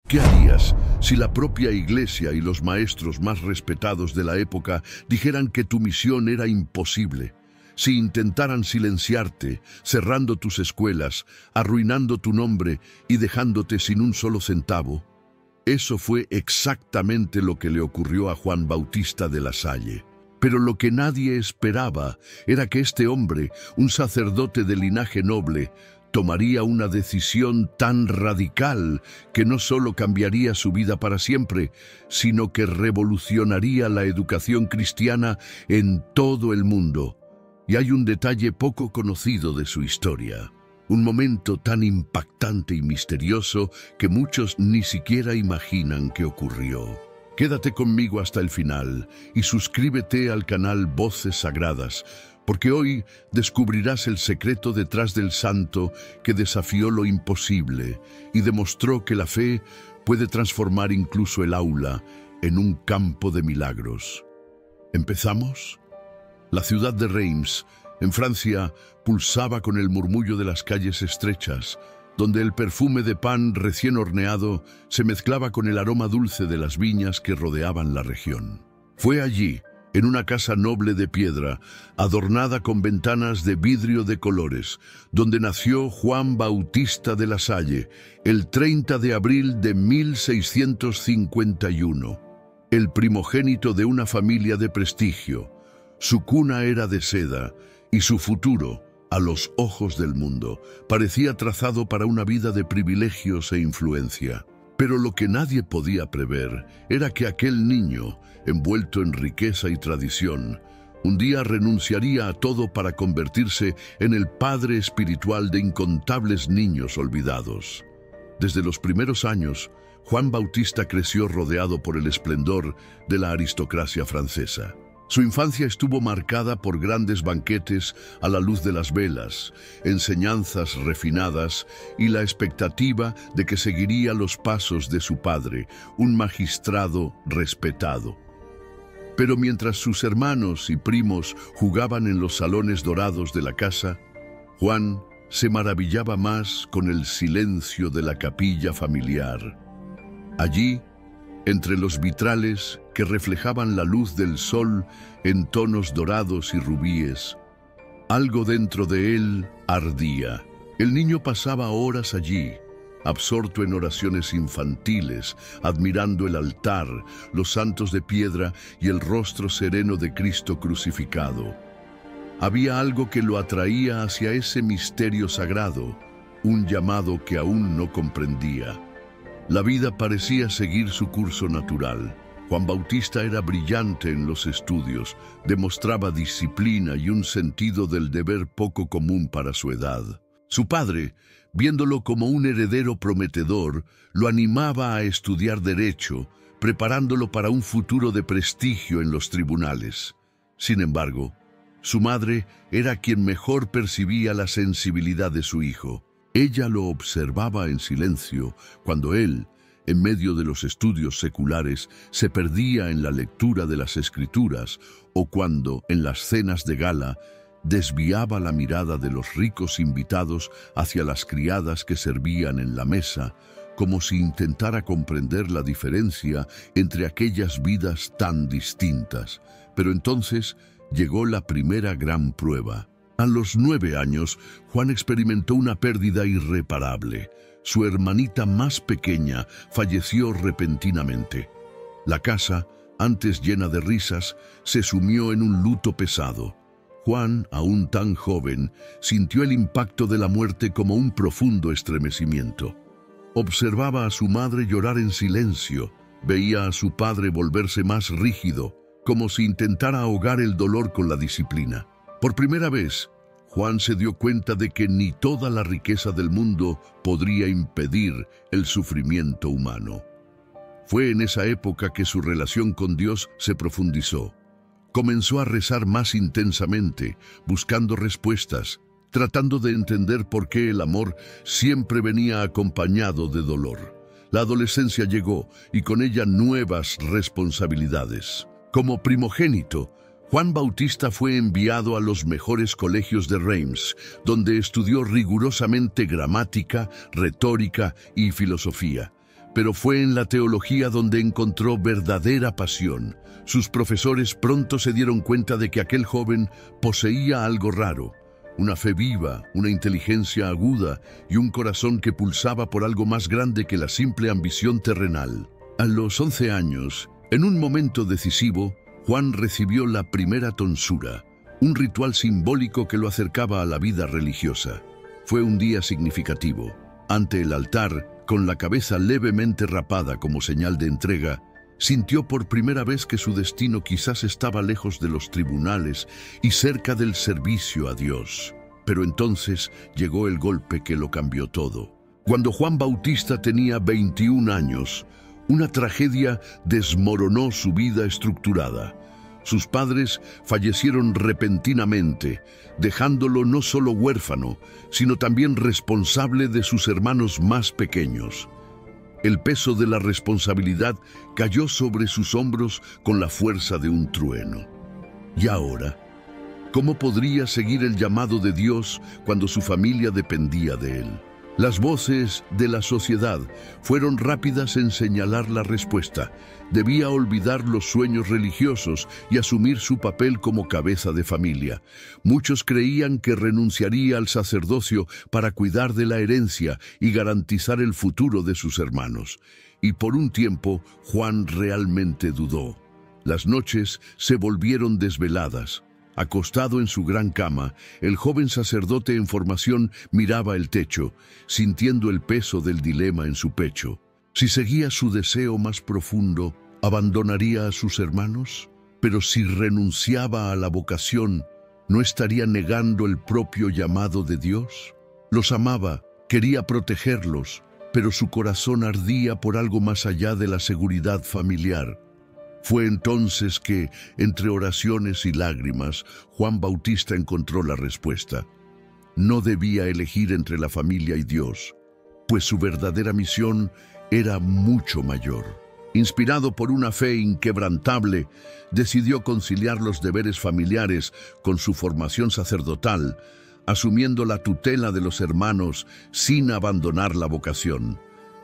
¿Qué harías si la propia iglesia y los maestros más respetados de la época dijeran que tu misión era imposible? Si intentaran silenciarte, cerrando tus escuelas, arruinando tu nombre y dejándote sin un solo centavo. Eso fue exactamente lo que le ocurrió a Juan Bautista de La Salle. Pero lo que nadie esperaba era que este hombre, un sacerdote de linaje noble, tomaría una decisión tan radical que no solo cambiaría su vida para siempre, sino que revolucionaría la educación cristiana en todo el mundo. Y hay un detalle poco conocido de su historia, un momento tan impactante y misterioso que muchos ni siquiera imaginan que ocurrió. Quédate conmigo hasta el final y suscríbete al canal Voces Sagradas, porque hoy descubrirás el secreto detrás del santo que desafió lo imposible y demostró que la fe puede transformar incluso el aula en un campo de milagros. ¿Empezamos? La ciudad de Reims, en Francia, pulsaba con el murmullo de las calles estrechas, donde el perfume de pan recién horneado se mezclaba con el aroma dulce de las viñas que rodeaban la región. Fue allí, en una casa noble de piedra, adornada con ventanas de vidrio de colores, donde nació Juan Bautista de La Salle, el 30 de abril de 1651, el primogénito de una familia de prestigio. Su cuna era de seda y su futuro, a los ojos del mundo, parecía trazado para una vida de privilegios e influencia. Pero lo que nadie podía prever era que aquel niño, envuelto en riqueza y tradición, un día renunciaría a todo para convertirse en el padre espiritual de incontables niños olvidados. Desde los primeros años, Juan Bautista creció rodeado por el esplendor de la aristocracia francesa. Su infancia estuvo marcada por grandes banquetes a la luz de las velas, enseñanzas refinadas y la expectativa de que seguiría los pasos de su padre, un magistrado respetado. Pero mientras sus hermanos y primos jugaban en los salones dorados de la casa, Juan se maravillaba más con el silencio de la capilla familiar. Allí, entre los vitrales que reflejaban la luz del sol en tonos dorados y rubíes, algo dentro de él ardía. El niño pasaba horas allí, absorto en oraciones infantiles, admirando el altar, los santos de piedra y el rostro sereno de Cristo crucificado. Había algo que lo atraía hacia ese misterio sagrado, un llamado que aún no comprendía. La vida parecía seguir su curso natural. Juan Bautista era brillante en los estudios, demostraba disciplina y un sentido del deber poco común para su edad. Su padre, viéndolo como un heredero prometedor, lo animaba a estudiar derecho, preparándolo para un futuro de prestigio en los tribunales. Sin embargo, su madre era quien mejor percibía la sensibilidad de su hijo. Ella lo observaba en silencio cuando él, en medio de los estudios seculares, se perdía en la lectura de las Escrituras o cuando, en las cenas de gala, desviaba la mirada de los ricos invitados hacia las criadas que servían en la mesa, como si intentara comprender la diferencia entre aquellas vidas tan distintas. Pero entonces llegó la primera gran prueba. A los 9 años, Juan experimentó una pérdida irreparable. Su hermanita más pequeña falleció repentinamente. La casa, antes llena de risas, se sumió en un luto pesado. Juan, aún tan joven, sintió el impacto de la muerte como un profundo estremecimiento. Observaba a su madre llorar en silencio, veía a su padre volverse más rígido, como si intentara ahogar el dolor con la disciplina. Por primera vez, Juan se dio cuenta de que ni toda la riqueza del mundo podría impedir el sufrimiento humano. Fue en esa época que su relación con Dios se profundizó. Comenzó a rezar más intensamente, buscando respuestas, tratando de entender por qué el amor siempre venía acompañado de dolor. La adolescencia llegó y con ella nuevas responsabilidades. Como primogénito, Juan Bautista fue enviado a los mejores colegios de Reims, donde estudió rigurosamente gramática, retórica y filosofía. pero fue en la teología donde encontró verdadera pasión. Sus profesores pronto se dieron cuenta de que aquel joven poseía algo raro, una fe viva, una inteligencia aguda y un corazón que pulsaba por algo más grande que la simple ambición terrenal. A los 11 años, en un momento decisivo, Juan recibió la primera tonsura, un ritual simbólico que lo acercaba a la vida religiosa. Fue un día significativo. Ante el altar, con la cabeza levemente rapada como señal de entrega, sintió por primera vez que su destino quizás estaba lejos de los tribunales y cerca del servicio a Dios. Pero entonces llegó el golpe que lo cambió todo. Cuando Juan Bautista tenía 21 años, una tragedia desmoronó su vida estructurada. Sus padres fallecieron repentinamente, dejándolo no solo huérfano, sino también responsable de sus hermanos más pequeños. El peso de la responsabilidad cayó sobre sus hombros con la fuerza de un trueno. ¿Y ahora? ¿Cómo podría seguir el llamado de Dios cuando su familia dependía de él? Las voces de la sociedad fueron rápidas en señalar la respuesta. Debía olvidar los sueños religiosos y asumir su papel como cabeza de familia. Muchos creían que renunciaría al sacerdocio para cuidar de la herencia y garantizar el futuro de sus hermanos. Y por un tiempo, Juan realmente dudó. Las noches se volvieron desveladas. Acostado en su gran cama, el joven sacerdote en formación miraba el techo, sintiendo el peso del dilema en su pecho. Si seguía su deseo más profundo, ¿abandonaría a sus hermanos? Pero si renunciaba a la vocación, ¿no estaría negando el propio llamado de Dios? Los amaba, quería protegerlos, pero su corazón ardía por algo más allá de la seguridad familiar. Fue entonces que, entre oraciones y lágrimas, Juan Bautista encontró la respuesta. No debía elegir entre la familia y Dios, pues su verdadera misión era mucho mayor. Inspirado por una fe inquebrantable, decidió conciliar los deberes familiares con su formación sacerdotal, asumiendo la tutela de los hermanos sin abandonar la vocación.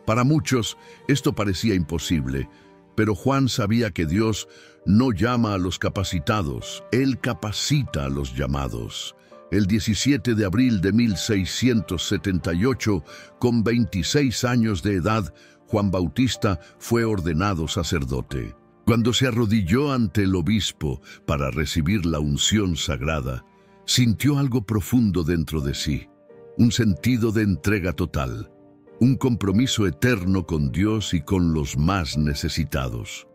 Para muchos, esto parecía imposible, pero Juan sabía que Dios no llama a los capacitados, Él capacita a los llamados. El 17 de abril de 1678, con 26 años de edad, Juan Bautista fue ordenado sacerdote. Cuando se arrodilló ante el obispo para recibir la unción sagrada, sintió algo profundo dentro de sí, un sentido de entrega total. Un compromiso eterno con Dios y con los más necesitados.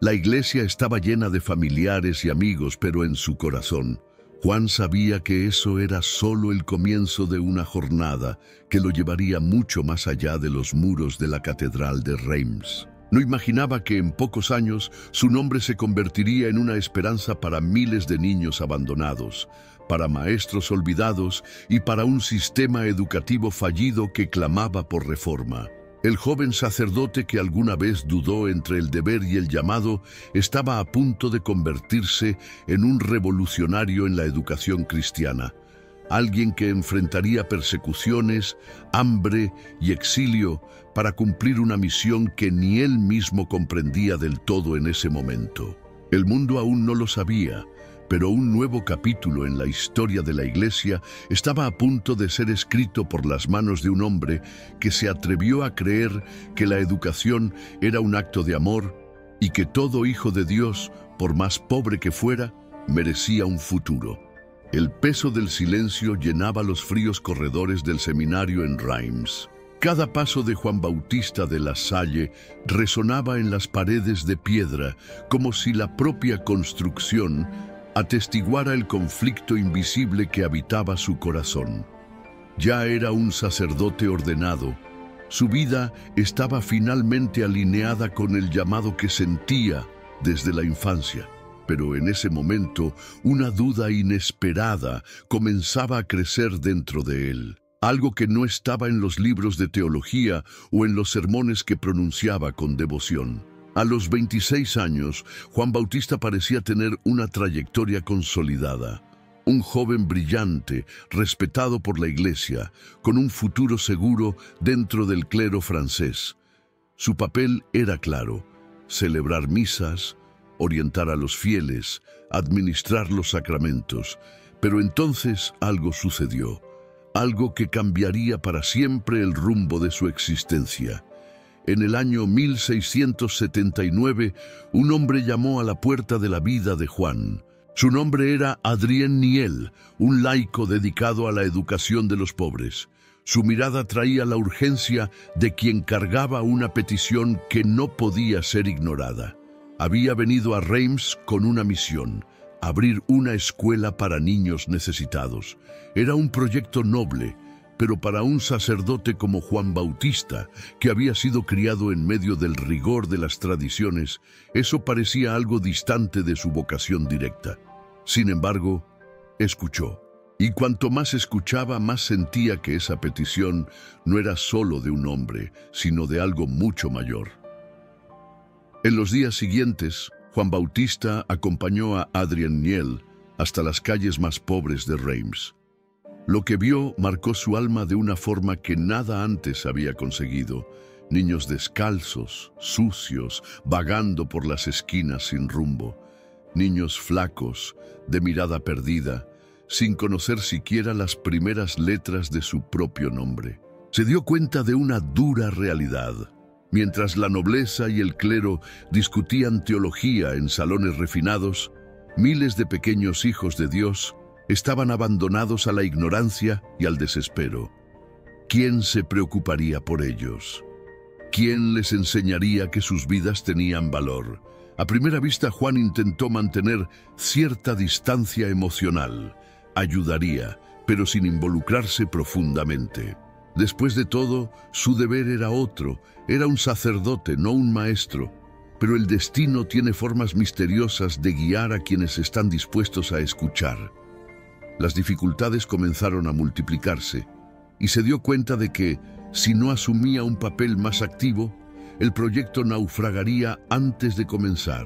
La iglesia estaba llena de familiares y amigos, pero en su corazón, Juan sabía que eso era solo el comienzo de una jornada que lo llevaría mucho más allá de los muros de la catedral de Reims. No imaginaba que en pocos años su nombre se convertiría en una esperanza para miles de niños abandonados, para maestros olvidados y para un sistema educativo fallido que clamaba por reforma. El joven sacerdote que alguna vez dudó entre el deber y el llamado estaba a punto de convertirse en un revolucionario en la educación cristiana, alguien que enfrentaría persecuciones, hambre y exilio para cumplir una misión que ni él mismo comprendía del todo en ese momento. El mundo aún no lo sabía, pero un nuevo capítulo en la historia de la Iglesia estaba a punto de ser escrito por las manos de un hombre que se atrevió a creer que la educación era un acto de amor y que todo hijo de Dios, por más pobre que fuera, merecía un futuro. El peso del silencio llenaba los fríos corredores del seminario en Reims. Cada paso de Juan Bautista de la Salle resonaba en las paredes de piedra, como si la propia construcción atestiguara el conflicto invisible que habitaba su corazón. Ya era un sacerdote ordenado. Su vida estaba finalmente alineada con el llamado que sentía desde la infancia. Pero en ese momento, una duda inesperada comenzaba a crecer dentro de él. Algo que no estaba en los libros de teología o en los sermones que pronunciaba con devoción. A los 26 años, Juan Bautista parecía tener una trayectoria consolidada. Un joven brillante, respetado por la Iglesia, con un futuro seguro dentro del clero francés. Su papel era claro: celebrar misas, orientar a los fieles, administrar los sacramentos. Pero entonces algo sucedió, algo que cambiaría para siempre el rumbo de su existencia. En el año 1679, un hombre llamó a la puerta de la vida de Juan. Su nombre era Adrien Niel, un laico dedicado a la educación de los pobres. Su mirada traía la urgencia de quien cargaba una petición que no podía ser ignorada. Había venido a Reims con una misión: abrir una escuela para niños necesitados. Era un proyecto noble, pero para un sacerdote como Juan Bautista, que había sido criado en medio del rigor de las tradiciones, eso parecía algo distante de su vocación directa. Sin embargo, escuchó. Y cuanto más escuchaba, más sentía que esa petición no era solo de un hombre, sino de algo mucho mayor. En los días siguientes, Juan Bautista acompañó a Adrien Niel hasta las calles más pobres de Reims. Lo que vio marcó su alma de una forma que nada antes había conseguido. Niños descalzos, sucios, vagando por las esquinas sin rumbo. Niños flacos, de mirada perdida, sin conocer siquiera las primeras letras de su propio nombre. Se dio cuenta de una dura realidad. Mientras la nobleza y el clero discutían teología en salones refinados, miles de pequeños hijos de Dios estaban abandonados a la ignorancia y al desespero. ¿Quién se preocuparía por ellos? ¿Quién les enseñaría que sus vidas tenían valor? A primera vista, Juan intentó mantener cierta distancia emocional. Ayudaría, pero sin involucrarse profundamente. Después de todo, su deber era otro. Era un sacerdote, no un maestro. Pero el destino tiene formas misteriosas de guiar a quienes están dispuestos a escuchar. Las dificultades comenzaron a multiplicarse, y se dio cuenta de que, si no asumía un papel más activo, el proyecto naufragaría antes de comenzar.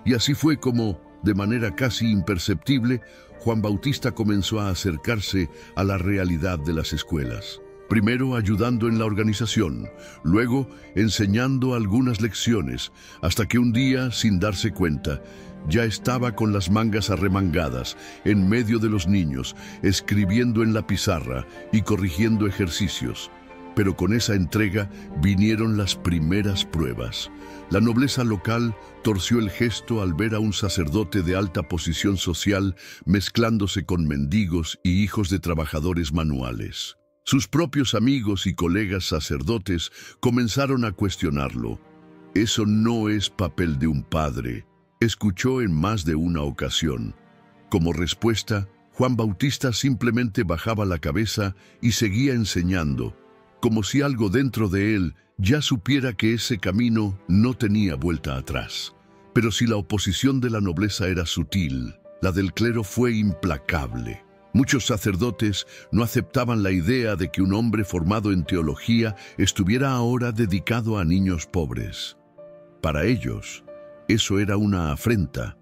Y así fue como, de manera casi imperceptible, Juan Bautista comenzó a acercarse a la realidad de las escuelas. Primero ayudando en la organización, luego enseñando algunas lecciones, hasta que un día, sin darse cuenta, ya estaba con las mangas arremangadas, en medio de los niños, escribiendo en la pizarra y corrigiendo ejercicios. Pero con esa entrega vinieron las primeras pruebas. La nobleza local torció el gesto al ver a un sacerdote de alta posición social mezclándose con mendigos y hijos de trabajadores manuales. Sus propios amigos y colegas sacerdotes comenzaron a cuestionarlo. «Eso no es papel de un padre», escuchó en más de una ocasión. Como respuesta, Juan Bautista simplemente bajaba la cabeza y seguía enseñando, como si algo dentro de él ya supiera que ese camino no tenía vuelta atrás. Pero si la oposición de la nobleza era sutil, la del clero fue implacable. Muchos sacerdotes no aceptaban la idea de que un hombre formado en teología estuviera ahora dedicado a niños pobres. Para ellos, eso era una afrenta.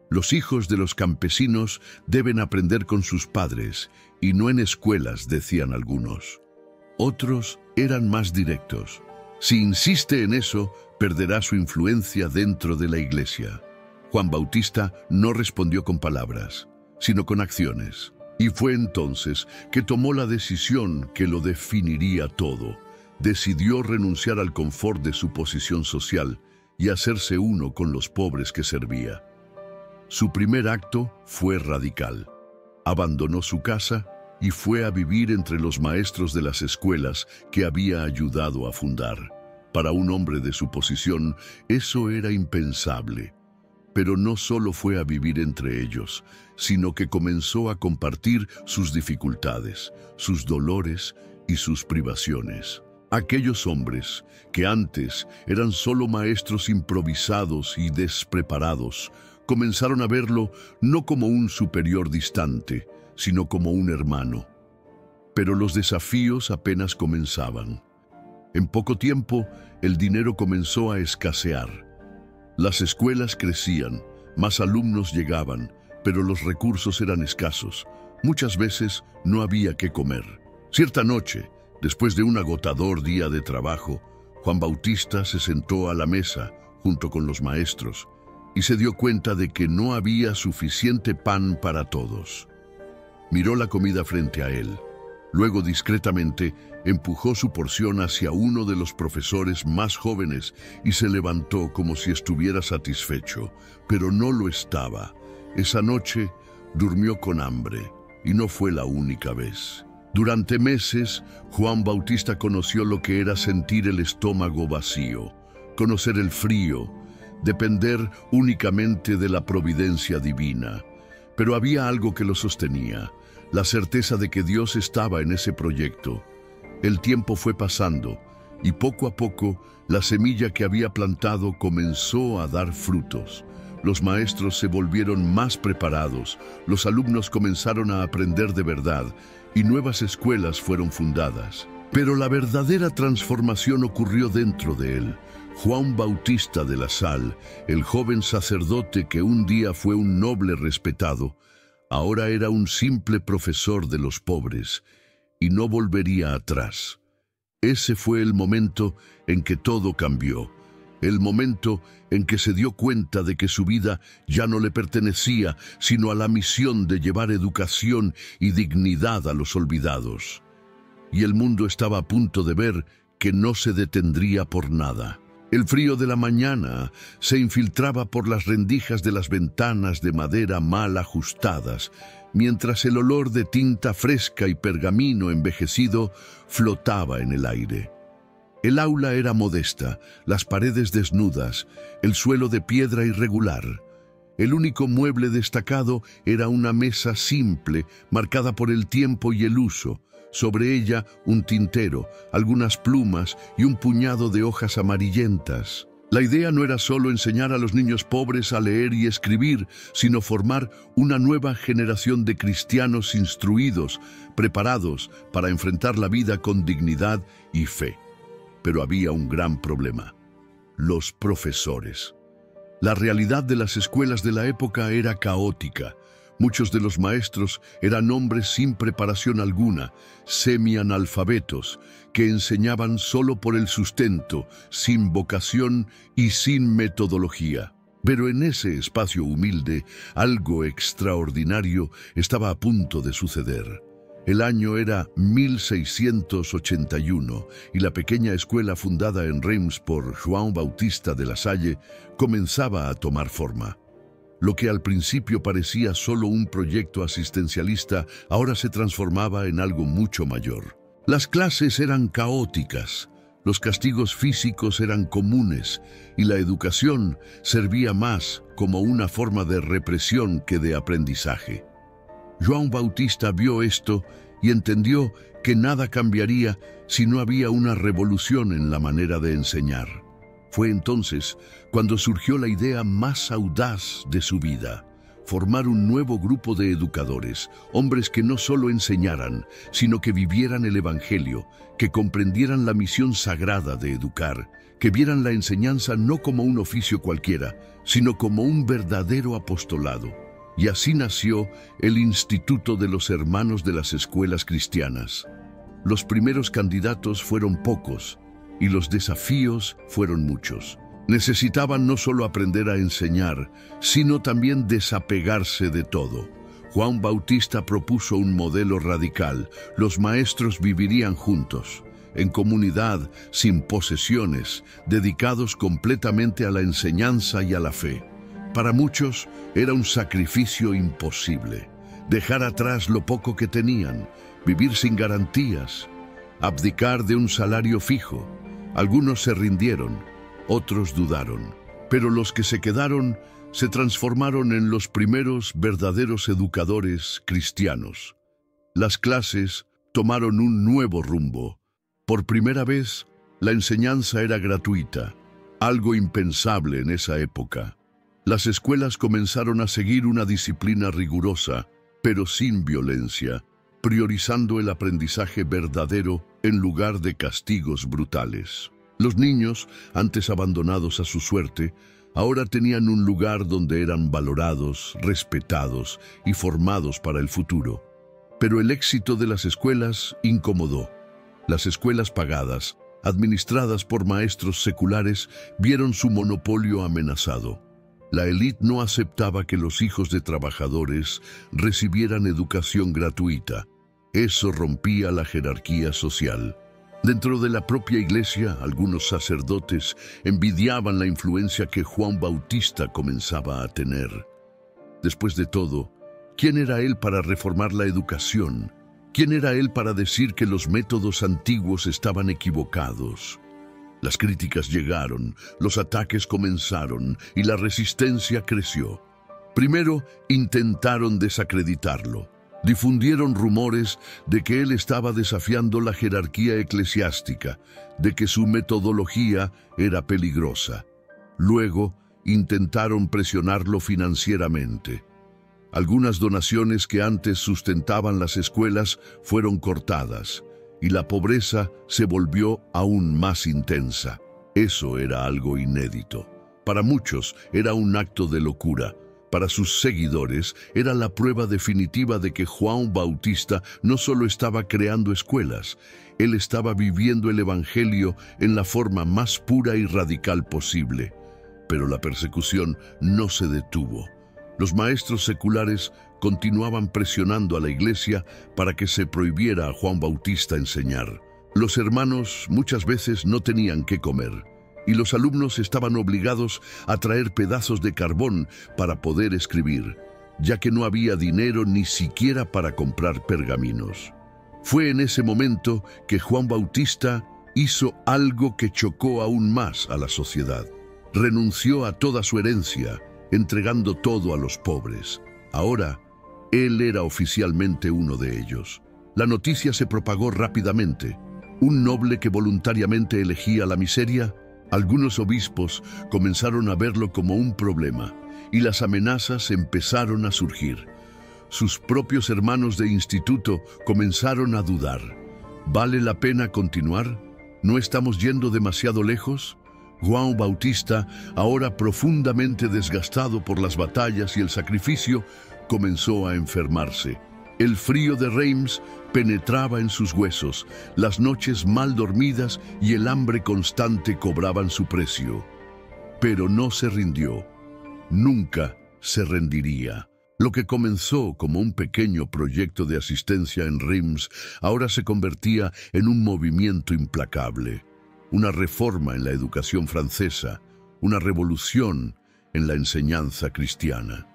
Los hijos de los campesinos deben aprender con sus padres, y no en escuelas, decían algunos. Otros eran más directos. Si insiste en eso, perderá su influencia dentro de la iglesia. Juan Bautista no respondió con palabras, sino con acciones. Y fue entonces que tomó la decisión que lo definiría todo. Decidió renunciar al confort de su posición social y hacerse uno con los pobres que servía. Su primer acto fue radical. Abandonó su casa y fue a vivir entre los maestros de las escuelas que había ayudado a fundar. Para un hombre de su posición, eso era impensable. Pero no solo fue a vivir entre ellos, sino que comenzó a compartir sus dificultades, sus dolores y sus privaciones. Aquellos hombres, que antes eran solo maestros improvisados y despreparados, comenzaron a verlo no como un superior distante, sino como un hermano. Pero los desafíos apenas comenzaban. En poco tiempo, el dinero comenzó a escasear. Las escuelas crecían, más alumnos llegaban, pero los recursos eran escasos. Muchas veces no había qué comer. Cierta noche, después de un agotador día de trabajo, Juan Bautista se sentó a la mesa junto con los maestros y se dio cuenta de que no había suficiente pan para todos. Miró la comida frente a él. Luego, discretamente, empujó su porción hacia uno de los profesores más jóvenes y se levantó como si estuviera satisfecho, pero no lo estaba. Esa noche durmió con hambre, y no fue la única vez. Durante meses, Juan Bautista conoció lo que era sentir el estómago vacío, conocer el frío, depender únicamente de la providencia divina. Pero había algo que lo sostenía, la certeza de que Dios estaba en ese proyecto. El tiempo fue pasando, y poco a poco, la semilla que había plantado comenzó a dar frutos. Los maestros se volvieron más preparados, los alumnos comenzaron a aprender de verdad, y nuevas escuelas fueron fundadas. Pero la verdadera transformación ocurrió dentro de él. Juan Bautista de la Sal, el joven sacerdote que un día fue un noble respetado, ahora era un simple profesor de los pobres, y no volvería atrás. Ese fue el momento en que todo cambió, el momento en que se dio cuenta de que su vida ya no le pertenecía, sino a la misión de llevar educación y dignidad a los olvidados. Y el mundo estaba a punto de ver que no se detendría por nada. El frío de la mañana se infiltraba por las rendijas de las ventanas de madera mal ajustadas, mientras el olor de tinta fresca y pergamino envejecido flotaba en el aire. El aula era modesta, las paredes desnudas, el suelo de piedra irregular. El único mueble destacado era una mesa simple, marcada por el tiempo y el uso. Sobre ella un tintero, algunas plumas y un puñado de hojas amarillentas. La idea no era solo enseñar a los niños pobres a leer y escribir, sino formar una nueva generación de cristianos instruidos, preparados para enfrentar la vida con dignidad y fe. Pero había un gran problema: los profesores. La realidad de las escuelas de la época era caótica. Muchos de los maestros eran hombres sin preparación alguna, semianalfabetos, que enseñaban solo por el sustento, sin vocación y sin metodología. Pero en ese espacio humilde, algo extraordinario estaba a punto de suceder. El año era 1681 y la pequeña escuela fundada en Reims por Juan Bautista de la Salle comenzaba a tomar forma. Lo que al principio parecía solo un proyecto asistencialista, ahora se transformaba en algo mucho mayor. Las clases eran caóticas, los castigos físicos eran comunes y la educación servía más como una forma de represión que de aprendizaje. Juan Bautista vio esto y entendió que nada cambiaría si no había una revolución en la manera de enseñar. Fue entonces cuando surgió la idea más audaz de su vida: formar un nuevo grupo de educadores, hombres que no solo enseñaran, sino que vivieran el Evangelio, que comprendieran la misión sagrada de educar, que vieran la enseñanza no como un oficio cualquiera, sino como un verdadero apostolado. Y así nació el Instituto de los Hermanos de las Escuelas Cristianas. Los primeros candidatos fueron pocos, y los desafíos fueron muchos. Necesitaban no solo aprender a enseñar, sino también desapegarse de todo. Juan Bautista propuso un modelo radical: los maestros vivirían juntos, en comunidad, sin posesiones, dedicados completamente a la enseñanza y a la fe. Para muchos era un sacrificio imposible: dejar atrás lo poco que tenían, vivir sin garantías, abdicar de un salario fijo. Algunos se rindieron, otros dudaron, pero los que se quedaron se transformaron en los primeros verdaderos educadores cristianos. Las clases tomaron un nuevo rumbo. Por primera vez, la enseñanza era gratuita, algo impensable en esa época. Las escuelas comenzaron a seguir una disciplina rigurosa, pero sin violencia, priorizando el aprendizaje verdadero en lugar de castigos brutales. Los niños, antes abandonados a su suerte, ahora tenían un lugar donde eran valorados, respetados y formados para el futuro. Pero el éxito de las escuelas incomodó. Las escuelas pagadas administradas por maestros seculares, vieron su monopolio amenazado. La élite no aceptaba que los hijos de trabajadores recibieran educación gratuita. Eso rompía la jerarquía social. Dentro de la propia iglesia, algunos sacerdotes envidiaban la influencia que Juan Bautista comenzaba a tener. Después de todo, ¿quién era él para reformar la educación? ¿Quién era él para decir que los métodos antiguos estaban equivocados? Las críticas llegaron, los ataques comenzaron y la resistencia creció. Primero, intentaron desacreditarlo. Difundieron rumores de que él estaba desafiando la jerarquía eclesiástica, de que su metodología era peligrosa. Luego, intentaron presionarlo financieramente. Algunas donaciones que antes sustentaban las escuelas fueron cortadas, y la pobreza se volvió aún más intensa. Eso era algo inédito. Para muchos era un acto de locura. Para sus seguidores era la prueba definitiva de que Juan Bautista no solo estaba creando escuelas, él estaba viviendo el Evangelio en la forma más pura y radical posible. Pero la persecución no se detuvo. Los maestros seculares continuaban presionando a la iglesia para que se prohibiera a Juan Bautista enseñar. Los hermanos muchas veces no tenían qué comer, y los alumnos estaban obligados a traer pedazos de carbón para poder escribir, ya que no había dinero ni siquiera para comprar pergaminos. Fue en ese momento que Juan Bautista hizo algo que chocó aún más a la sociedad. Renunció a toda su herencia, entregando todo a los pobres. Ahora, él era oficialmente uno de ellos. La noticia se propagó rápidamente. Un noble que voluntariamente elegía la miseria. Algunos obispos comenzaron a verlo como un problema, y las amenazas empezaron a surgir. Sus propios hermanos de instituto comenzaron a dudar. ¿Vale la pena continuar? ¿No estamos yendo demasiado lejos? Juan Bautista, ahora profundamente desgastado por las batallas y el sacrificio, comenzó a enfermarse. El frío de Reims penetraba en sus huesos, las noches mal dormidas y el hambre constante cobraban su precio. Pero no se rindió. Nunca se rendiría. Lo que comenzó como un pequeño proyecto de asistencia en Reims ahora se convertía en un movimiento implacable. Una reforma en la educación francesa, una revolución en la enseñanza cristiana.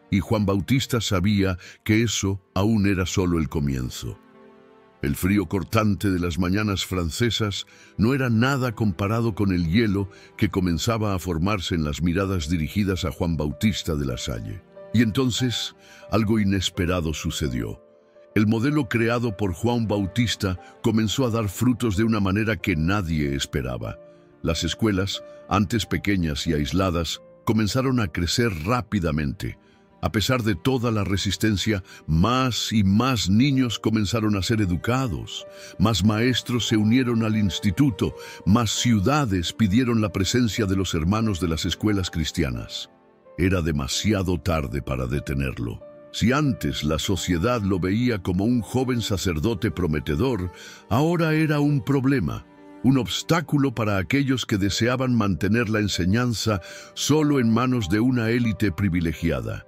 Y Juan Bautista sabía que eso aún era solo el comienzo. El frío cortante de las mañanas francesas no era nada comparado con el hielo que comenzaba a formarse en las miradas dirigidas a Juan Bautista de la Salle. Y entonces algo inesperado sucedió. El modelo creado por Juan Bautista comenzó a dar frutos de una manera que nadie esperaba. Las escuelas, antes pequeñas y aisladas, comenzaron a crecer rápidamente. A pesar de toda la resistencia, más y más niños comenzaron a ser educados, más maestros se unieron al instituto, más ciudades pidieron la presencia de los hermanos de las escuelas cristianas. Era demasiado tarde para detenerlo. Si antes la sociedad lo veía como un joven sacerdote prometedor, ahora era un problema, un obstáculo para aquellos que deseaban mantener la enseñanza solo en manos de una élite privilegiada.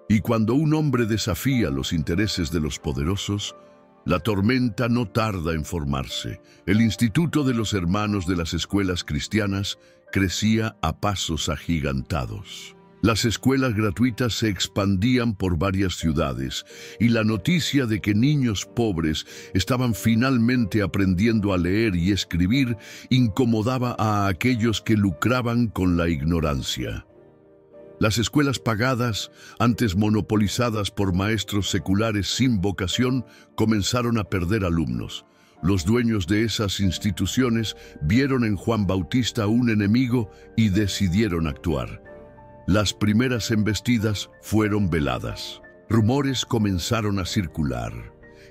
Y cuando un hombre desafía los intereses de los poderosos, la tormenta no tarda en formarse. El Instituto de los Hermanos de las Escuelas Cristianas crecía a pasos agigantados. Las escuelas gratuitas se expandían por varias ciudades y la noticia de que niños pobres estaban finalmente aprendiendo a leer y escribir incomodaba a aquellos que lucraban con la ignorancia. Las escuelas pagadas, antes monopolizadas por maestros seculares sin vocación, comenzaron a perder alumnos. Los dueños de esas instituciones vieron en Juan Bautista un enemigo y decidieron actuar. Las primeras embestidas fueron veladas. Rumores comenzaron a circular.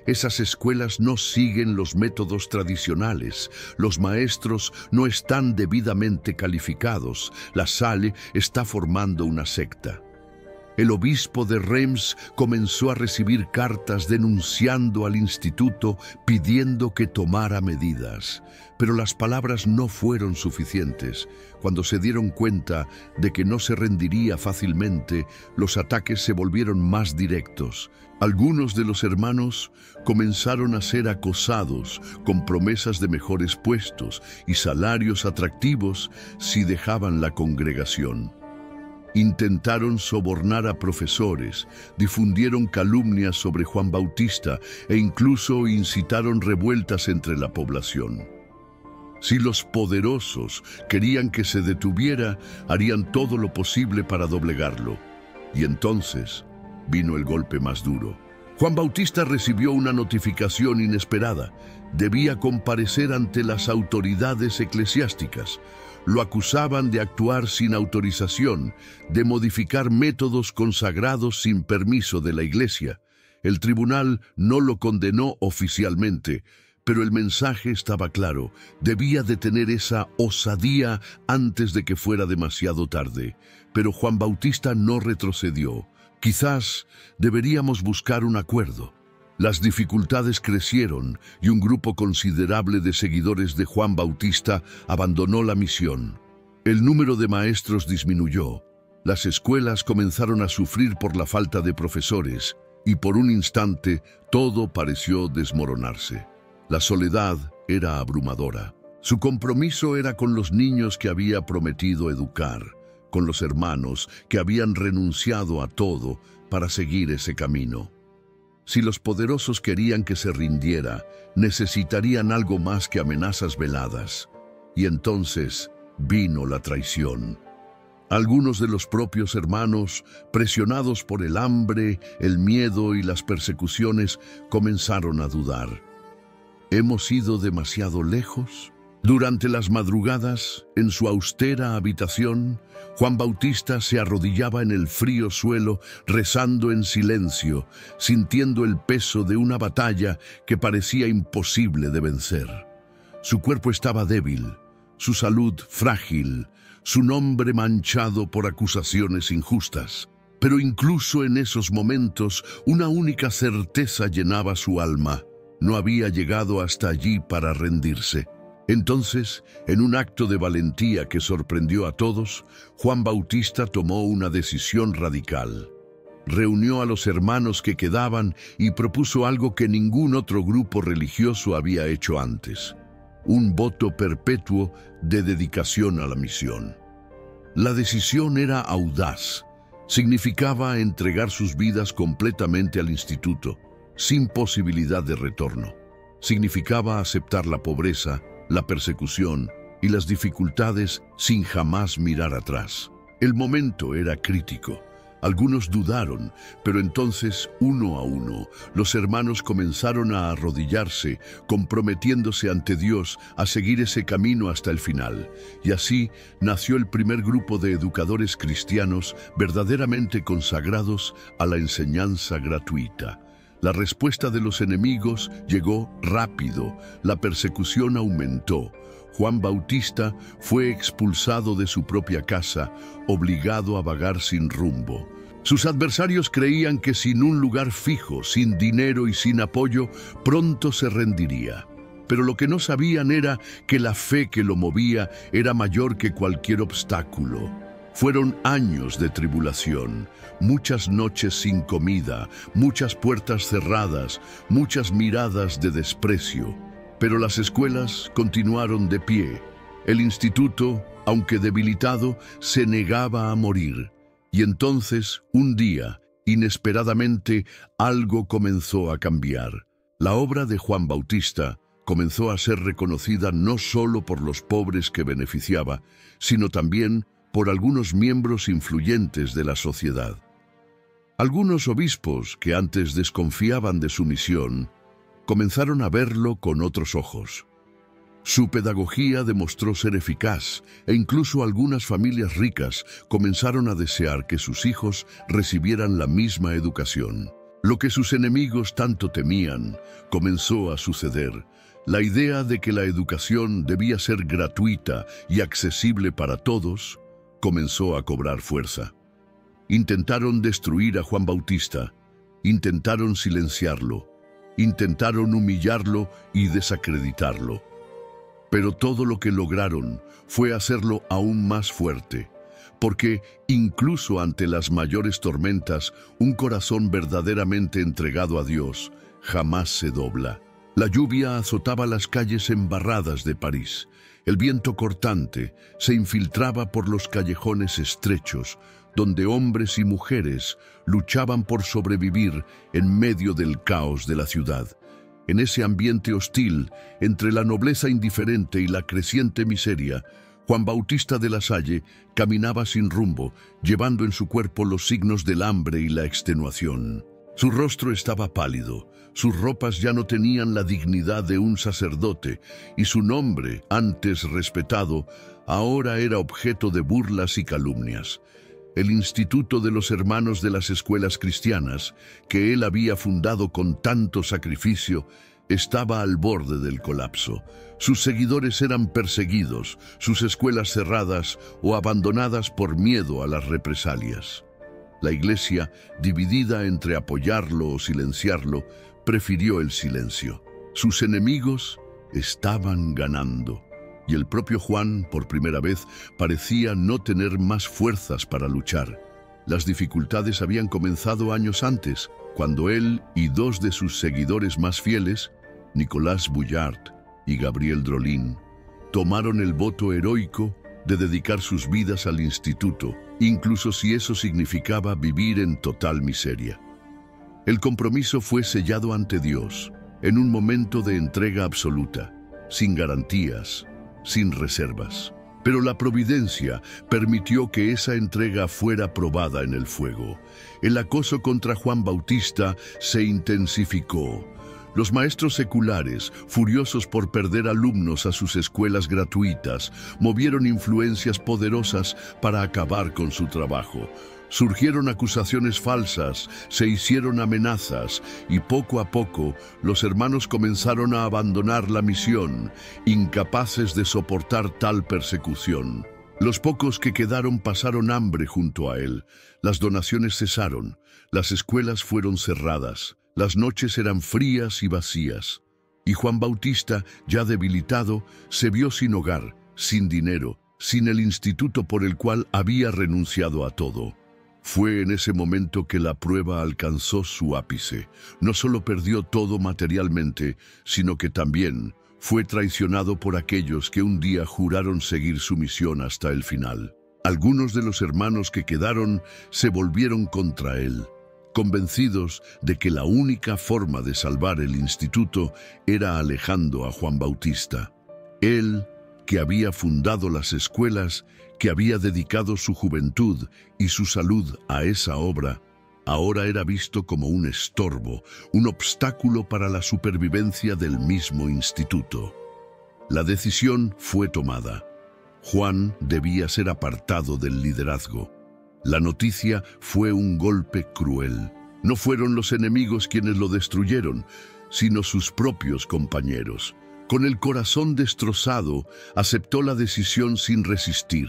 Esas escuelas no siguen los métodos tradicionales. Los maestros no están debidamente calificados. La Salle está formando una secta. El obispo de Reims comenzó a recibir cartas denunciando al instituto, pidiendo que tomara medidas. Pero las palabras no fueron suficientes. Cuando se dieron cuenta de que no se rendiría fácilmente, los ataques se volvieron más directos. Algunos de los hermanos comenzaron a ser acosados con promesas de mejores puestos y salarios atractivos si dejaban la congregación. Intentaron sobornar a profesores, difundieron calumnias sobre Juan Bautista e incluso incitaron revueltas entre la población. Si los poderosos querían que se detuviera, harían todo lo posible para doblegarlo. Y entonces vino el golpe más duro. Juan Bautista recibió una notificación inesperada. Debía comparecer ante las autoridades eclesiásticas. Lo acusaban de actuar sin autorización, de modificar métodos consagrados sin permiso de la Iglesia. El tribunal no lo condenó oficialmente, pero el mensaje estaba claro. Debía detener esa osadía antes de que fuera demasiado tarde. Pero Juan Bautista no retrocedió. Quizás deberíamos buscar un acuerdo. Las dificultades crecieron y un grupo considerable de seguidores de Juan Bautista abandonó la misión. El número de maestros disminuyó. Las escuelas comenzaron a sufrir por la falta de profesores y por un instante todo pareció desmoronarse. La soledad era abrumadora. Su compromiso era con los niños que había prometido educar, con los hermanos que habían renunciado a todo para seguir ese camino. Si los poderosos querían que se rindiera, necesitarían algo más que amenazas veladas. Y entonces vino la traición. Algunos de los propios hermanos, presionados por el hambre, el miedo y las persecuciones, comenzaron a dudar. ¿Hemos ido demasiado lejos? Durante las madrugadas, en su austera habitación, Juan Bautista se arrodillaba en el frío suelo, rezando en silencio, sintiendo el peso de una batalla que parecía imposible de vencer. Su cuerpo estaba débil, su salud frágil, su nombre manchado por acusaciones injustas. Pero incluso en esos momentos, una única certeza llenaba su alma. No había llegado hasta allí para rendirse. Entonces, en un acto de valentía que sorprendió a todos, Juan Bautista tomó una decisión radical. Reunió a los hermanos que quedaban y propuso algo que ningún otro grupo religioso había hecho antes: un voto perpetuo de dedicación a la misión. La decisión era audaz. Significaba entregar sus vidas completamente al instituto, sin posibilidad de retorno. Significaba aceptar la pobreza, la persecución y las dificultades sin jamás mirar atrás. El momento era crítico. Algunos dudaron, pero entonces, uno a uno, los hermanos comenzaron a arrodillarse, comprometiéndose ante Dios a seguir ese camino hasta el final. Y así nació el primer grupo de educadores cristianos verdaderamente consagrados a la enseñanza gratuita. La respuesta de los enemigos llegó rápido, la persecución aumentó. Juan Bautista fue expulsado de su propia casa, obligado a vagar sin rumbo. Sus adversarios creían que sin un lugar fijo, sin dinero y sin apoyo, pronto se rendiría. Pero lo que no sabían era que la fe que lo movía era mayor que cualquier obstáculo. Fueron años de tribulación, muchas noches sin comida, muchas puertas cerradas, muchas miradas de desprecio. Pero las escuelas continuaron de pie. El instituto, aunque debilitado, se negaba a morir. Y entonces, un día, inesperadamente, algo comenzó a cambiar. La obra de Juan Bautista comenzó a ser reconocida no solo por los pobres que beneficiaba, sino también por algunos miembros influyentes de la sociedad. Algunos obispos, que antes desconfiaban de su misión, comenzaron a verlo con otros ojos. Su pedagogía demostró ser eficaz e incluso algunas familias ricas comenzaron a desear que sus hijos recibieran la misma educación. Lo que sus enemigos tanto temían comenzó a suceder. La idea de que la educación debía ser gratuita y accesible para todos comenzó a cobrar fuerza. Intentaron destruir a Juan Bautista, intentaron silenciarlo, intentaron humillarlo y desacreditarlo. Pero todo lo que lograron fue hacerlo aún más fuerte, porque incluso ante las mayores tormentas, un corazón verdaderamente entregado a Dios jamás se dobla. La lluvia azotaba las calles embarradas de París. El viento cortante se infiltraba por los callejones estrechos, donde hombres y mujeres luchaban por sobrevivir en medio del caos de la ciudad. En ese ambiente hostil, entre la nobleza indiferente y la creciente miseria, Juan Bautista de la Salle caminaba sin rumbo, llevando en su cuerpo los signos del hambre y la extenuación. Su rostro estaba pálido, sus ropas ya no tenían la dignidad de un sacerdote, y su nombre, antes respetado, ahora era objeto de burlas y calumnias. El Instituto de los Hermanos de las Escuelas Cristianas, que él había fundado con tanto sacrificio, estaba al borde del colapso. Sus seguidores eran perseguidos, sus escuelas cerradas o abandonadas por miedo a las represalias. La Iglesia, dividida entre apoyarlo o silenciarlo, prefirió el silencio. Sus enemigos estaban ganando, y el propio Juan, por primera vez, parecía no tener más fuerzas para luchar. Las dificultades habían comenzado años antes, cuando él y dos de sus seguidores más fieles, Nicolas Boullard y Gabriel Drolin, tomaron el voto heroico de dedicar sus vidas al instituto, incluso si eso significaba vivir en total miseria. El compromiso fue sellado ante Dios, en un momento de entrega absoluta, sin garantías, sin reservas. Pero la providencia permitió que esa entrega fuera probada en el fuego. El acoso contra Juan Bautista se intensificó. Los maestros seculares, furiosos por perder alumnos a sus escuelas gratuitas, movieron influencias poderosas para acabar con su trabajo. Surgieron acusaciones falsas, se hicieron amenazas, y poco a poco los hermanos comenzaron a abandonar la misión, incapaces de soportar tal persecución. Los pocos que quedaron pasaron hambre junto a él, las donaciones cesaron, las escuelas fueron cerradas. Las noches eran frías y vacías, y Juan Bautista, ya debilitado, se vio sin hogar, sin dinero, sin el instituto por el cual había renunciado a todo. Fue en ese momento que la prueba alcanzó su ápice. No solo perdió todo materialmente, sino que también fue traicionado por aquellos que un día juraron seguir su misión hasta el final. Algunos de los hermanos que quedaron se volvieron contra él, convencidos de que la única forma de salvar el instituto era alejando a Juan Bautista. Él, que había fundado las escuelas, que había dedicado su juventud y su salud a esa obra, ahora era visto como un estorbo, un obstáculo para la supervivencia del mismo instituto. La decisión fue tomada. Juan debía ser apartado del liderazgo. La noticia fue un golpe cruel. No fueron los enemigos quienes lo destruyeron, sino sus propios compañeros. Con el corazón destrozado, aceptó la decisión sin resistir.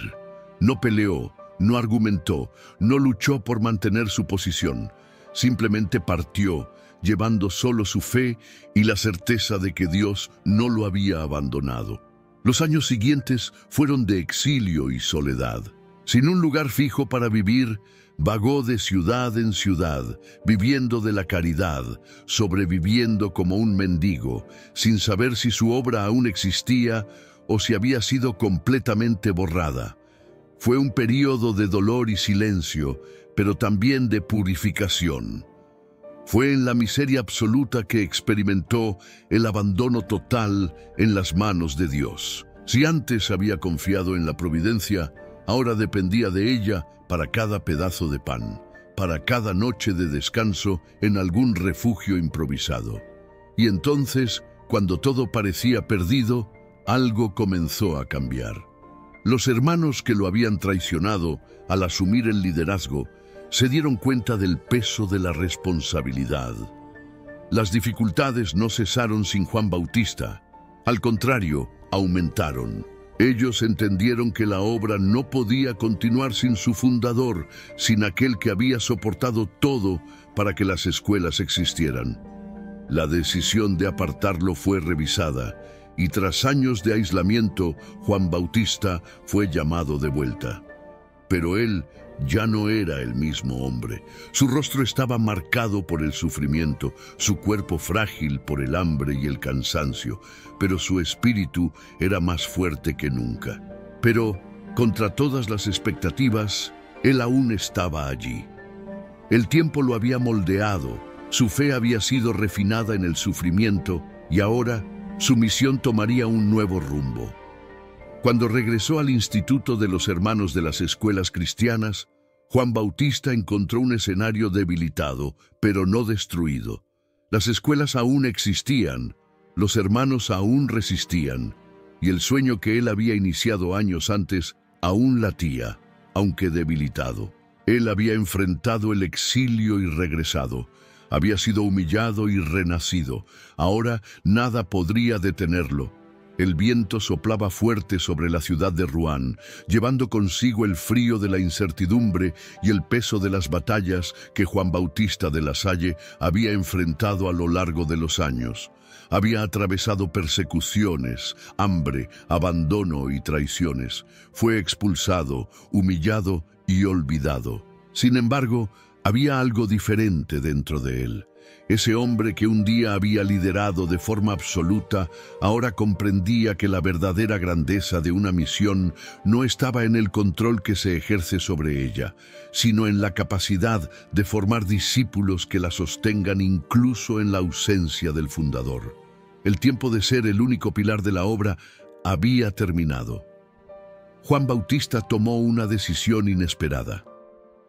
No peleó, no argumentó, no luchó por mantener su posición. Simplemente partió, llevando solo su fe y la certeza de que Dios no lo había abandonado. Los años siguientes fueron de exilio y soledad. Sin un lugar fijo para vivir, vagó de ciudad en ciudad, viviendo de la caridad, sobreviviendo como un mendigo, sin saber si su obra aún existía o si había sido completamente borrada. Fue un período de dolor y silencio, pero también de purificación. Fue en la miseria absoluta que experimentó el abandono total en las manos de Dios. Si antes había confiado en la providencia, ahora dependía de ella para cada pedazo de pan, para cada noche de descanso en algún refugio improvisado. Y entonces, cuando todo parecía perdido, algo comenzó a cambiar. Los hermanos que lo habían traicionado al asumir el liderazgo se dieron cuenta del peso de la responsabilidad. Las dificultades no cesaron sin Juan Bautista. Al contrario, aumentaron. Ellos entendieron que la obra no podía continuar sin su fundador, sin aquel que había soportado todo para que las escuelas existieran. La decisión de apartarlo fue revisada, y tras años de aislamiento, Juan Bautista fue llamado de vuelta. Pero él ya no era el mismo hombre. Su rostro estaba marcado por el sufrimiento, su cuerpo frágil por el hambre y el cansancio, pero su espíritu era más fuerte que nunca. Pero, contra todas las expectativas, él aún estaba allí. El tiempo lo había moldeado, su fe había sido refinada en el sufrimiento y ahora su misión tomaría un nuevo rumbo. Cuando regresó al Instituto de los Hermanos de las Escuelas Cristianas, Juan Bautista encontró un escenario debilitado, pero no destruido. Las escuelas aún existían, los hermanos aún resistían, y el sueño que él había iniciado años antes aún latía, aunque debilitado. Él había enfrentado el exilio y regresado. Había sido humillado y renacido. Ahora nada podría detenerlo. El viento soplaba fuerte sobre la ciudad de Rouen, llevando consigo el frío de la incertidumbre y el peso de las batallas que Juan Bautista de la Salle había enfrentado a lo largo de los años. Había atravesado persecuciones, hambre, abandono y traiciones. Fue expulsado, humillado y olvidado. Sin embargo, había algo diferente dentro de él. Ese hombre que un día había liderado de forma absoluta, ahora comprendía que la verdadera grandeza de una misión no estaba en el control que se ejerce sobre ella, sino en la capacidad de formar discípulos que la sostengan incluso en la ausencia del fundador. El tiempo de ser el único pilar de la obra había terminado. Juan Bautista tomó una decisión inesperada.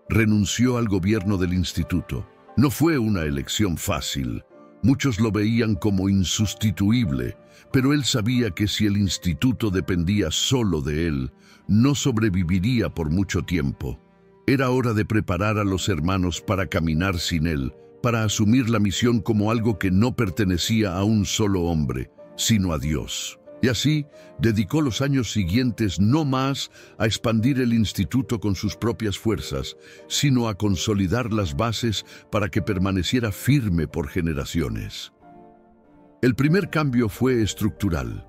Renunció al gobierno del instituto. No fue una elección fácil. Muchos lo veían como insustituible, pero él sabía que si el instituto dependía solo de él, no sobreviviría por mucho tiempo. Era hora de preparar a los hermanos para caminar sin él, para asumir la misión como algo que no pertenecía a un solo hombre, sino a Dios. Y así dedicó los años siguientes no más a expandir el instituto con sus propias fuerzas, sino a consolidar las bases para que permaneciera firme por generaciones. El primer cambio fue estructural.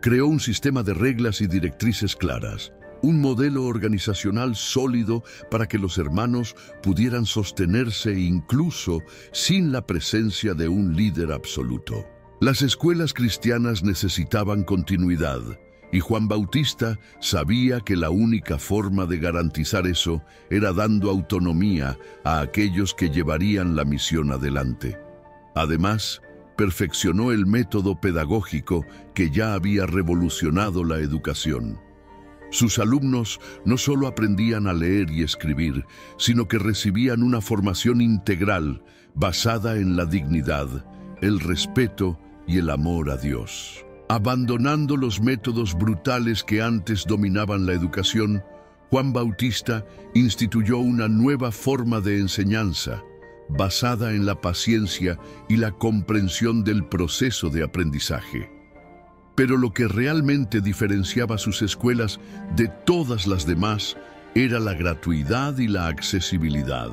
Creó un sistema de reglas y directrices claras, un modelo organizacional sólido para que los hermanos pudieran sostenerse incluso sin la presencia de un líder absoluto. Las escuelas cristianas necesitaban continuidad, y Juan Bautista sabía que la única forma de garantizar eso era dando autonomía a aquellos que llevarían la misión adelante. Además, perfeccionó el método pedagógico que ya había revolucionado la educación. Sus alumnos no solo aprendían a leer y escribir, sino que recibían una formación integral basada en la dignidad, el respeto y el amor a Dios. Abandonando los métodos brutales que antes dominaban la educación, Juan Bautista instituyó una nueva forma de enseñanza, basada en la paciencia y la comprensión del proceso de aprendizaje. Pero lo que realmente diferenciaba sus escuelas de todas las demás era la gratuidad y la accesibilidad.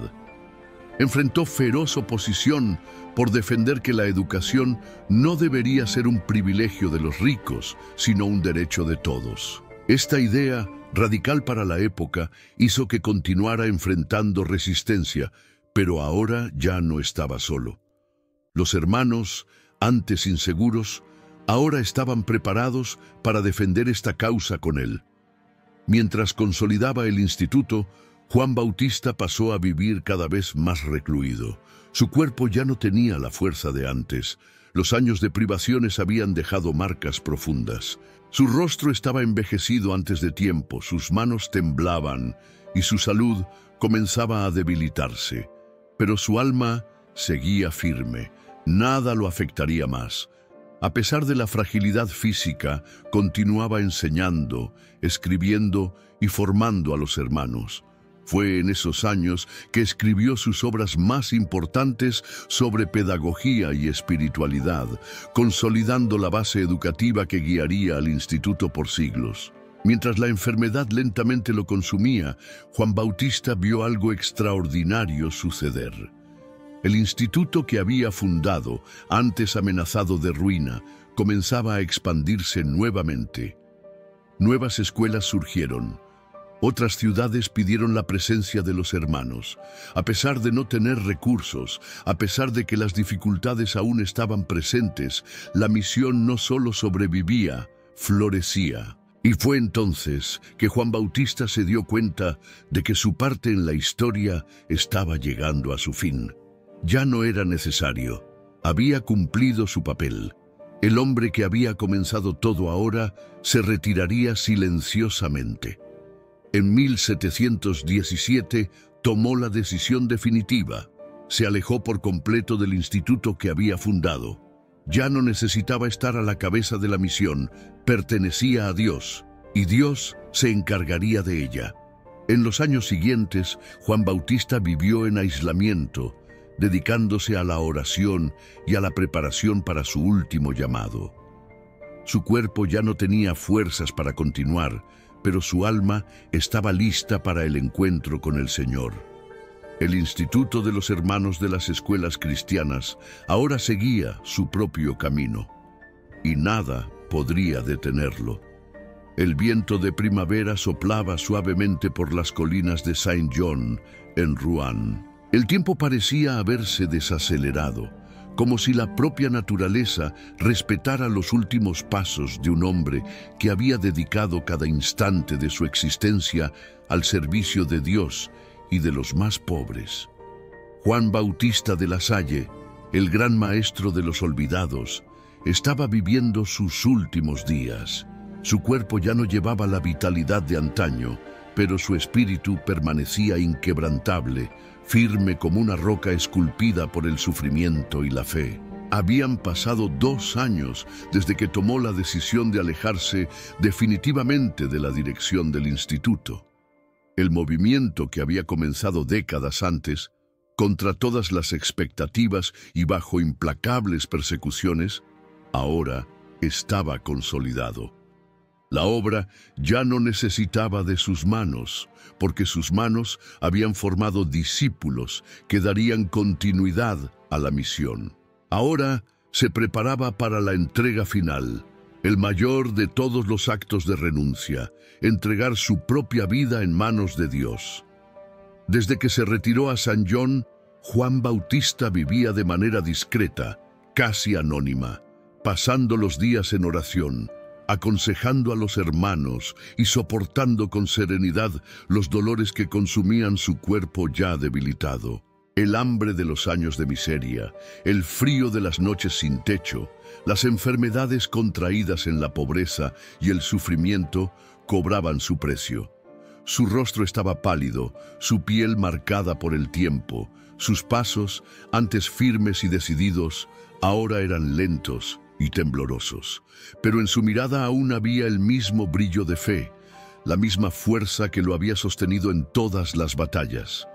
Enfrentó feroz oposición por defender que la educación no debería ser un privilegio de los ricos, sino un derecho de todos. Esta idea, radical para la época, hizo que continuara enfrentando resistencia, pero ahora ya no estaba solo. Los hermanos, antes inseguros, ahora estaban preparados para defender esta causa con él. Mientras consolidaba el instituto, Juan Bautista pasó a vivir cada vez más recluido. Su cuerpo ya no tenía la fuerza de antes. Los años de privaciones habían dejado marcas profundas. Su rostro estaba envejecido antes de tiempo, sus manos temblaban y su salud comenzaba a debilitarse. Pero su alma seguía firme. Nada lo afectaría más. A pesar de la fragilidad física, continuaba enseñando, escribiendo y formando a los hermanos. Fue en esos años que escribió sus obras más importantes sobre pedagogía y espiritualidad, consolidando la base educativa que guiaría al instituto por siglos. Mientras la enfermedad lentamente lo consumía, Juan Bautista vio algo extraordinario suceder. El instituto que había fundado, antes amenazado de ruina, comenzaba a expandirse nuevamente. Nuevas escuelas surgieron. Otras ciudades pidieron la presencia de los hermanos. A pesar de no tener recursos, a pesar de que las dificultades aún estaban presentes, la misión no solo sobrevivía, florecía. Y fue entonces que Juan Bautista se dio cuenta de que su parte en la historia estaba llegando a su fin. Ya no era necesario. Había cumplido su papel. El hombre que había comenzado todo ahora se retiraría silenciosamente. En 1717 tomó la decisión definitiva. Se alejó por completo del instituto que había fundado. Ya no necesitaba estar a la cabeza de la misión, pertenecía a Dios, y Dios se encargaría de ella. En los años siguientes, Juan Bautista vivió en aislamiento, dedicándose a la oración y a la preparación para su último llamado. Su cuerpo ya no tenía fuerzas para continuar, pero su alma estaba lista para el encuentro con el Señor. El Instituto de los Hermanos de las Escuelas Cristianas ahora seguía su propio camino, y nada podría detenerlo. El viento de primavera soplaba suavemente por las colinas de Saint-John, en Rouen. El tiempo parecía haberse desacelerado, como si la propia naturaleza respetara los últimos pasos de un hombre que había dedicado cada instante de su existencia al servicio de Dios y de los más pobres. Juan Bautista de la Salle, el gran maestro de los olvidados, estaba viviendo sus últimos días. Su cuerpo ya no llevaba la vitalidad de antaño, pero su espíritu permanecía inquebrantable, firme como una roca esculpida por el sufrimiento y la fe. Habían pasado 2 años desde que tomó la decisión de alejarse definitivamente de la dirección del instituto. El movimiento que había comenzado décadas antes, contra todas las expectativas y bajo implacables persecuciones, ahora estaba consolidado. La obra ya no necesitaba de sus manos, porque sus manos habían formado discípulos que darían continuidad a la misión. Ahora se preparaba para la entrega final, el mayor de todos los actos de renuncia, entregar su propia vida en manos de Dios. Desde que se retiró a Saint-John, Juan Bautista vivía de manera discreta, casi anónima, pasando los días en oración, aconsejando a los hermanos y soportando con serenidad los dolores que consumían su cuerpo ya debilitado. El hambre de los años de miseria, el frío de las noches sin techo, las enfermedades contraídas en la pobreza y el sufrimiento cobraban su precio. Su rostro estaba pálido, su piel marcada por el tiempo, sus pasos, antes firmes y decididos, ahora eran lentos y temblorosos. Pero en su mirada aún había el mismo brillo de fe, la misma fuerza que lo había sostenido en todas las batallas.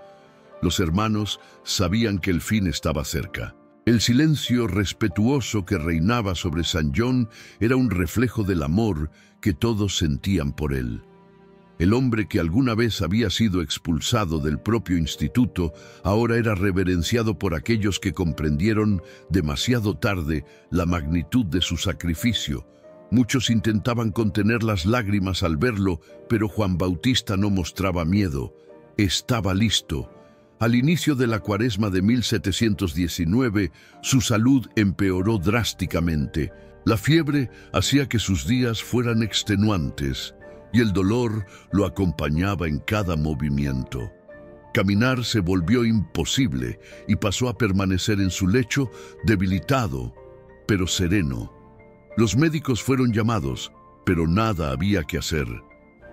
Los hermanos sabían que el fin estaba cerca. El silencio respetuoso que reinaba sobre Saint-John era un reflejo del amor que todos sentían por él. El hombre que alguna vez había sido expulsado del propio instituto ahora era reverenciado por aquellos que comprendieron demasiado tarde la magnitud de su sacrificio. Muchos intentaban contener las lágrimas al verlo, pero Juan Bautista no mostraba miedo. Estaba listo. Al inicio de la Cuaresma de 1719, su salud empeoró drásticamente. La fiebre hacía que sus días fueran extenuantes y el dolor lo acompañaba en cada movimiento. Caminar se volvió imposible y pasó a permanecer en su lecho debilitado, pero sereno. Los médicos fueron llamados, pero nada había que hacer.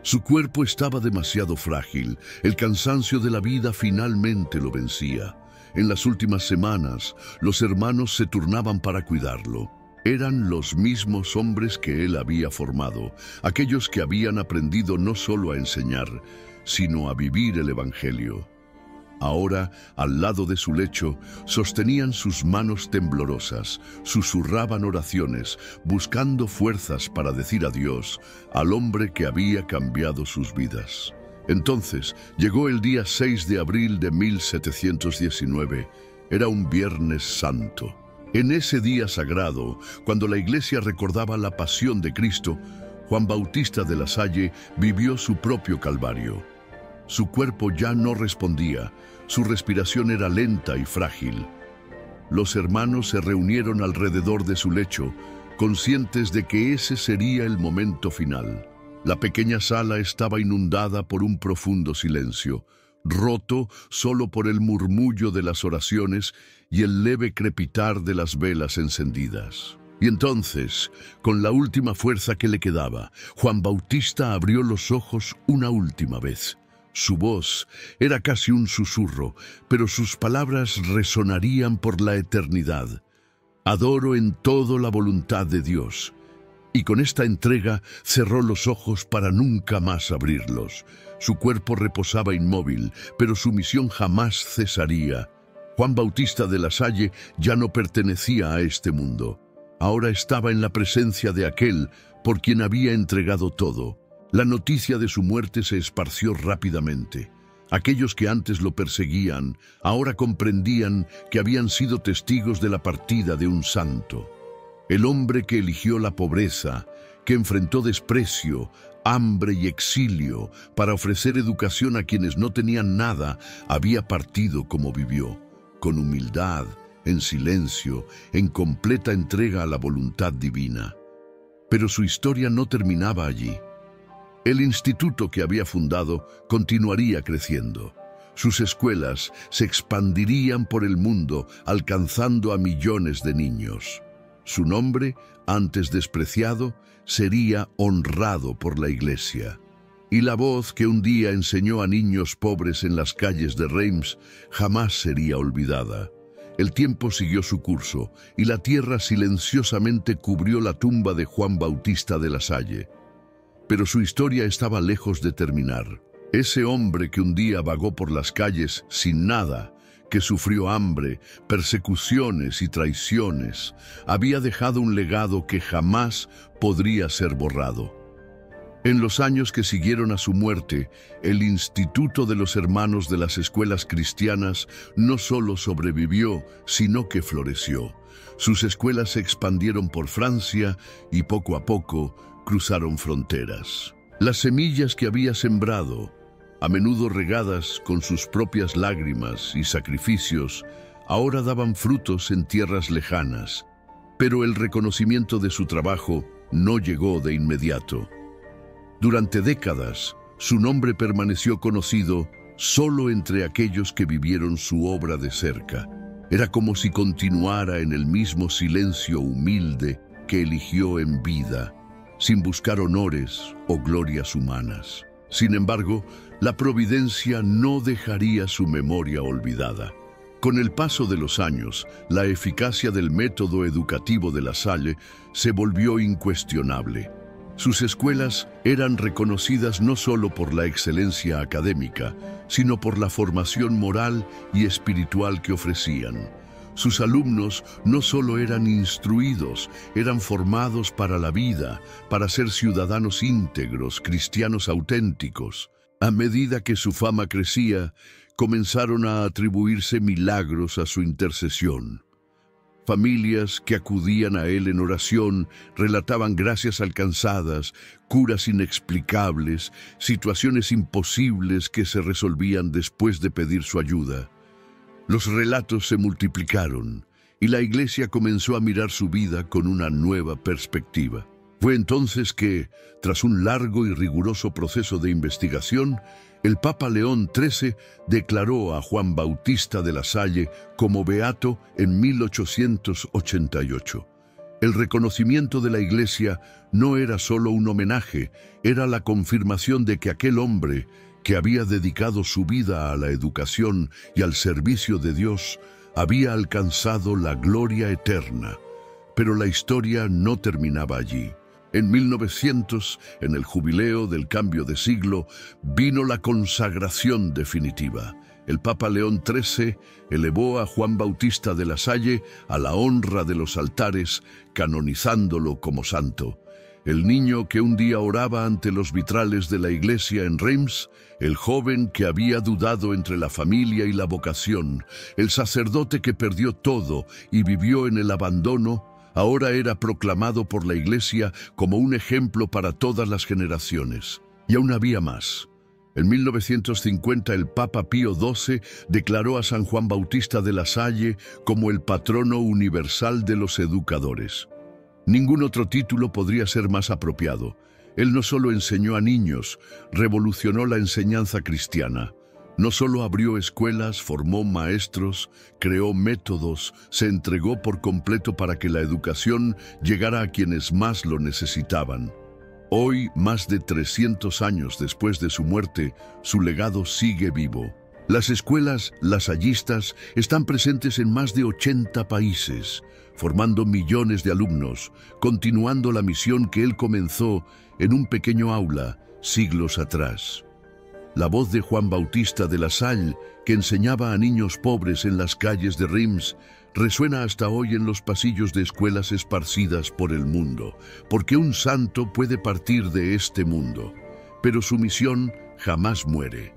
Su cuerpo estaba demasiado frágil, el cansancio de la vida finalmente lo vencía. En las últimas semanas, los hermanos se turnaban para cuidarlo. Eran los mismos hombres que él había formado, aquellos que habían aprendido no solo a enseñar, sino a vivir el Evangelio. Ahora, al lado de su lecho, sostenían sus manos temblorosas, susurraban oraciones, buscando fuerzas para decir adiós al hombre que había cambiado sus vidas. Entonces, llegó el día 6 de abril de 1719. Era un Viernes Santo. En ese día sagrado, cuando la Iglesia recordaba la pasión de Cristo, Juan Bautista de la Salle vivió su propio calvario. Su cuerpo ya no respondía, su respiración era lenta y frágil. Los hermanos se reunieron alrededor de su lecho, conscientes de que ese sería el momento final. La pequeña sala estaba inundada por un profundo silencio, roto solo por el murmullo de las oraciones y el leve crepitar de las velas encendidas. Y entonces, con la última fuerza que le quedaba, Juan Bautista abrió los ojos una última vez. Su voz era casi un susurro, pero sus palabras resonarían por la eternidad. Adoro en todo la voluntad de Dios. Y con esta entrega cerró los ojos para nunca más abrirlos. Su cuerpo reposaba inmóvil, pero su misión jamás cesaría. Juan Bautista de la Salle ya no pertenecía a este mundo. Ahora estaba en la presencia de aquel por quien había entregado todo. La noticia de su muerte se esparció rápidamente. Aquellos que antes lo perseguían, ahora comprendían que habían sido testigos de la partida de un santo. El hombre que eligió la pobreza, que enfrentó desprecio, hambre y exilio para ofrecer educación a quienes no tenían nada, había partido como vivió, con humildad, en silencio, en completa entrega a la voluntad divina. Pero su historia no terminaba allí. El instituto que había fundado continuaría creciendo. Sus escuelas se expandirían por el mundo, alcanzando a millones de niños. Su nombre, antes despreciado, sería honrado por la Iglesia. Y la voz que un día enseñó a niños pobres en las calles de Reims jamás sería olvidada. El tiempo siguió su curso y la tierra silenciosamente cubrió la tumba de Juan Bautista de la Salle. Pero su historia estaba lejos de terminar. Ese hombre que un día vagó por las calles sin nada, que sufrió hambre, persecuciones y traiciones, había dejado un legado que jamás podría ser borrado. En los años que siguieron a su muerte, el Instituto de los Hermanos de las Escuelas Cristianas no solo sobrevivió, sino que floreció. Sus escuelas se expandieron por Francia y poco a poco cruzaron fronteras. Las semillas que había sembrado, a menudo regadas con sus propias lágrimas y sacrificios, ahora daban frutos en tierras lejanas. Pero el reconocimiento de su trabajo no llegó de inmediato. Durante décadas, su nombre permaneció conocido solo entre aquellos que vivieron su obra de cerca. Era como si continuara en el mismo silencio humilde que eligió en vida, sin buscar honores o glorias humanas. Sin embargo, la providencia no dejaría su memoria olvidada. Con el paso de los años, la eficacia del método educativo de la Salle se volvió incuestionable. Sus escuelas eran reconocidas no solo por la excelencia académica, sino por la formación moral y espiritual que ofrecían. Sus alumnos no solo eran instruidos, eran formados para la vida, para ser ciudadanos íntegros, cristianos auténticos. A medida que su fama crecía, comenzaron a atribuirse milagros a su intercesión. Familias que acudían a él en oración relataban gracias alcanzadas, curas inexplicables, situaciones imposibles que se resolvían después de pedir su ayuda. Los relatos se multiplicaron y la Iglesia comenzó a mirar su vida con una nueva perspectiva. Fue entonces que, tras un largo y riguroso proceso de investigación, el Papa León XIII declaró a Juan Bautista de la Salle como beato en 1888. El reconocimiento de la Iglesia no era solo un homenaje, era la confirmación de que aquel hombre, que había dedicado su vida a la educación y al servicio de Dios, había alcanzado la gloria eterna. Pero la historia no terminaba allí. En 1900, en el jubileo del cambio de siglo, vino la consagración definitiva. el Papa León XIII elevó a Juan Bautista de la Salle a la honra de los altares, canonizándolo como santo. El niño que un día oraba ante los vitrales de la iglesia en Reims, el joven que había dudado entre la familia y la vocación, el sacerdote que perdió todo y vivió en el abandono, ahora era proclamado por la iglesia como un ejemplo para todas las generaciones. Y aún había más. En 1950 el Papa Pío XII declaró a San Juan Bautista de la Salle como el patrono universal de los educadores. Ningún otro título podría ser más apropiado. Él no solo enseñó a niños, revolucionó la enseñanza cristiana. No solo abrió escuelas, formó maestros, creó métodos, se entregó por completo para que la educación llegara a quienes más lo necesitaban. Hoy, más de 300 años después de su muerte, su legado sigue vivo. Las escuelas lasallistas están presentes en más de 80 países, formando millones de alumnos, continuando la misión que él comenzó en un pequeño aula siglos atrás. La voz de Juan Bautista de la Salle, que enseñaba a niños pobres en las calles de Reims, resuena hasta hoy en los pasillos de escuelas esparcidas por el mundo, porque un santo puede partir de este mundo, pero su misión jamás muere.